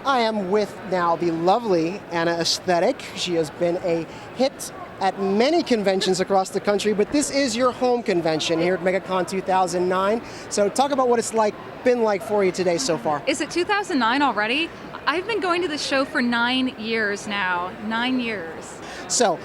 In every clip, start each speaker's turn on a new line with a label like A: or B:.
A: I am with now the lovely Anna Aesthetic. She has been a hit at many conventions across the country, but this is your home convention here at Megacon 2009. So talk about what it's been like for you today so far.
B: Is it 2009 already? I've been going to this show for 9 years now. 9 years.
A: So,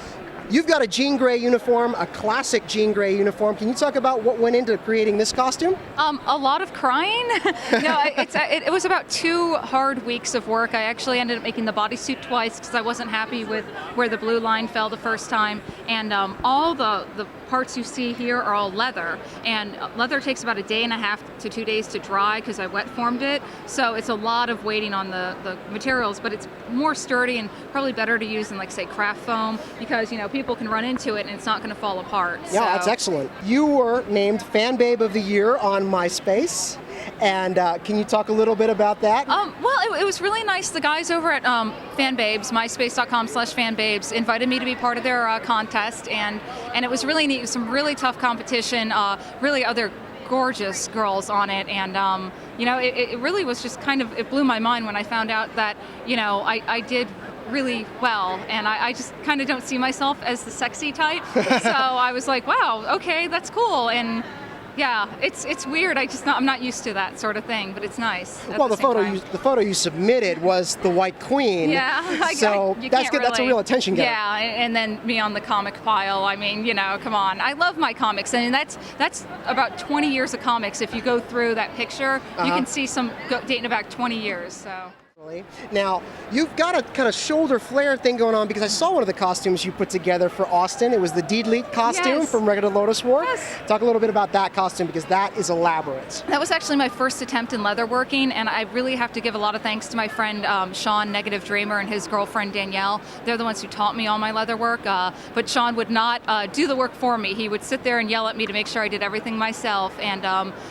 A: you've got a jean gray uniform, a classic jean gray uniform. Can you talk about what went into creating this costume?
B: A lot of crying. No, it was about 2 hard weeks of work. I actually ended up making the bodysuit twice because I wasn't happy with where the blue line fell the first time. And all the parts you see here are all leather. And leather takes about 1.5 to 2 days to dry because I wet formed it. So it's a lot of waiting on the materials, but it's more sturdy and probably better to use than, like, say, craft foam because, you know, people can run into it and it's not going to fall apart.
A: Yeah, that's excellent. You were named FanBabe of the Year on MySpace. And can you talk a little bit about that?
B: Well, it was really nice. The guys over at FanBabes, myspace.com/fanbabes, invited me to be part of their contest, and it was really neat. It was some really tough competition, really other gorgeous girls on it, and you know, it really was just it blew my mind when I found out that, you know, I did really well, and I just kind of don't see myself as the sexy type. So I was like, wow, okay, that's cool. And yeah, it's weird. I'm not used to that sort of thing, but it's nice.
A: Well, the photo you submitted was the White Queen.
B: Yeah,
A: so that's good. That's a real attention getter.
B: Yeah, and then me on the comic pile. I mean, you know, come on. I love my comics, and that's about 20 years of comics. If you go through that picture, you can see some dating back 20 years. So.
A: Now, you've got a kind of shoulder flare thing going on because I saw one of the costumes you put together for Austin. It was the Deedleek costume from Regular Lotus War.
B: Yes.
A: Talk a little bit about that costume because that is elaborate.
B: That was actually my first attempt in leatherworking, and I really have to give a lot of thanks to my friend Sean, Negative Dreamer, and his girlfriend Danielle. They're the ones who taught me all my leatherwork, but Sean would not do the work for me. He would sit there and yell at me to make sure I did everything myself, and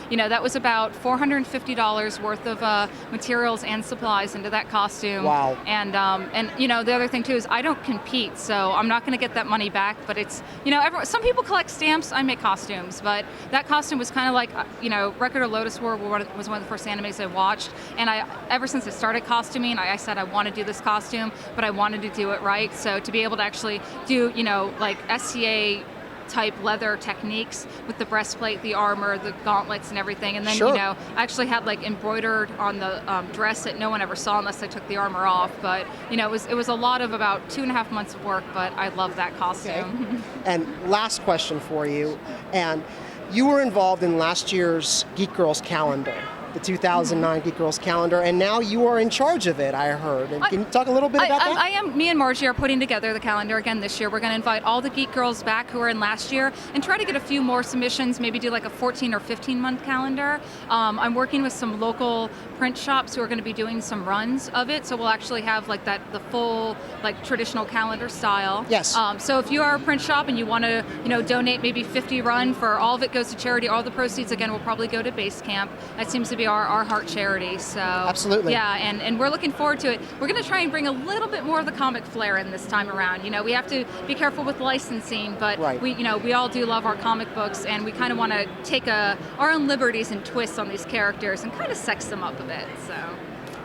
B: you know, that was about $450 worth of materials and supplies into that costume.
A: Wow.
B: And you know, the other thing too is I don't compete, so I'm not going to get that money back, but it's, you know, some people collect stamps, I make costumes, but that costume was kind of like, you know, Record of Lotus War was one of the first animes I watched, and ever since I started costuming, I said I want to do this costume, but I wanted to do it right, so to be able to actually do, you know, like SCA type leather techniques with the breastplate, the armor, the gauntlets and everything, and then you know, I actually had like embroidered on the dress that no one ever saw unless I took the armor off, but you know, it was a lot of about 2.5 months of work, but I love that costume.
A: Okay. And last question for you, and you were involved in last year's Geek Girls calendar, the 2009 Geek Girls calendar, and now you are in charge of it, I heard. And can you talk a little bit about that?
B: I am. Me and Margie are putting together the calendar again this year. We're going to invite all the Geek Girls back who were in last year and try to get a few more submissions, maybe do like a 14 or 15 month calendar. I'm working with some local print shops who are going to be doing some runs of it, so we'll actually have like the full like traditional calendar style.
A: Yes.
B: So if you are a print shop and you want to, you know, donate maybe 50 run, for all of it goes to charity. All the proceeds again will probably go to Base Camp. That seems to be our heart charity. So
A: absolutely.
B: Yeah, and we're looking forward to it. We're going to try and bring a little bit more of the comic flair in this time around. You know, we have to be careful with licensing, but we all do love our comic books, and we kind of want to take our own liberties and twists on these characters and kind of sex them up a bit. So.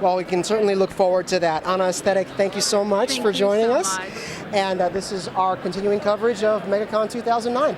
A: Well, we can certainly look forward to that. Anna Aesthetic, thank you so much for joining us. And this is our continuing coverage of Megacon 2009.